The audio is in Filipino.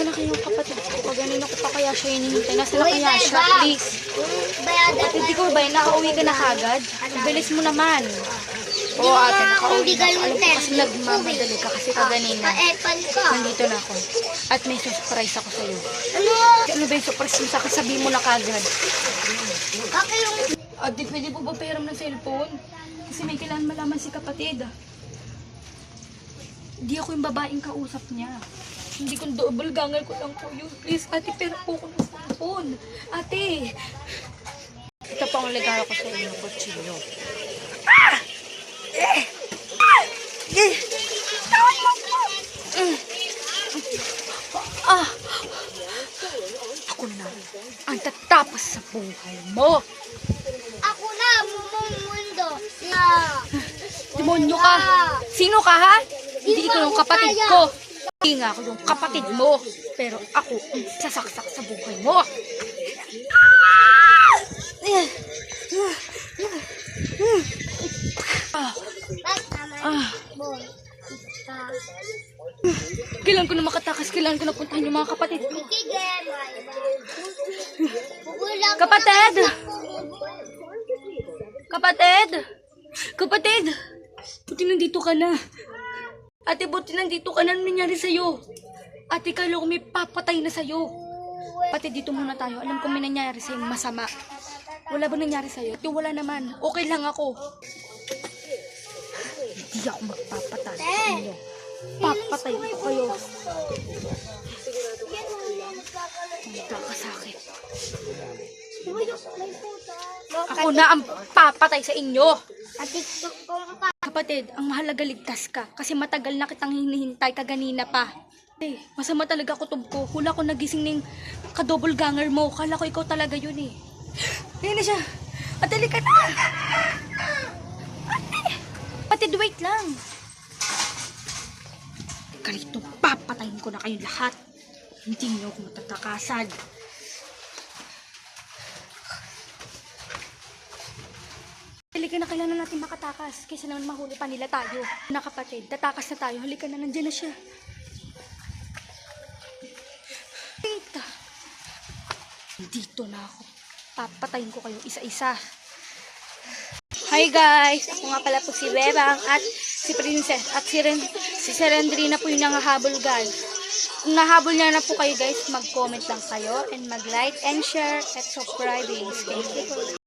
Nasaan na kayong kapatid ko? Kaganina ko pa kaya siya hinihintay. Nasaan na kaya siya? Please. Kapatid ko ba? Nakauwi ka na kagad? Bilis mo naman. Oo ate, nakauwi na ako. Alam ko kasi nagmamadali ka kasi kaganina. Nandito na ako. At may surprise ako sa'yo. Ano ba yung surprise mo sa akin? Sabihin mo na kagad. Ate, pwede po ba pahiram ng cellphone? Kasi may kailangan malaman si kapatid. Hindi ako yung babaeng kausap niya. Hindi ko double gangal ko lang po yun. Please, ate, pera po ko ng cellphone. Ate! Ito po ang regalo ko sa inyo, kutsilyo. Ako na ang tatapos sa buhay mo. Ako na, mundo na. Demonyo ka. Sino ka ha? Hindi ikaw yung kapatid ko. Hindi nga ako yung kapatid mo. Pero ako ang sasaksak sa buhay mo. Kailan ko na makatakas? Kailan ko na puntahan yung mga kapatid ko? Kapatid! Kapatid! Kapatid! Buti nandito ka na. Ate, buti nandito ka na. Ano nangyari sa'yo? Ate, kala ko may papatay na sa'yo. Pati dito muna tayo. Alam ko may nangyari sa'yo masama. Wala ba nangyari sa'yo? Ate, wala naman. Okay lang ako. Hindi ako magpapatay sa inyo. Papatay ko kayo. Punta ka sa akin. Ako na ang papatay sa inyo. Kapatid, ang mahalaga ligtas ka. Kasi matagal na kitang hinihintay kaganina pa. Masama talaga kutob ko. Hula ko nagising ng kadouble ganger mo. Kala ko ikaw talaga yun eh. Ayun na siya. Ate, halika na. Ate. Patid, wait lang. Kalito, papatayin ko na kayong lahat. Hindi niyo ako matatakasan. Halika na, kailangan natin makatakas. Kaysa naman mahuli pa nila tayo. Na kapatid, tatakas na tayo. Halika na, nandiyan na siya. Tita. Dito na ako. Papatayin ko kayo isa-isa. Hi guys! Ako nga pala po si Bebang at si Princess. At si Serendrina po yung nangahabol guys. Kung nahabol niya na po kayo guys, mag-comment lang kayo and mag-like and share at subscribing. Thank you.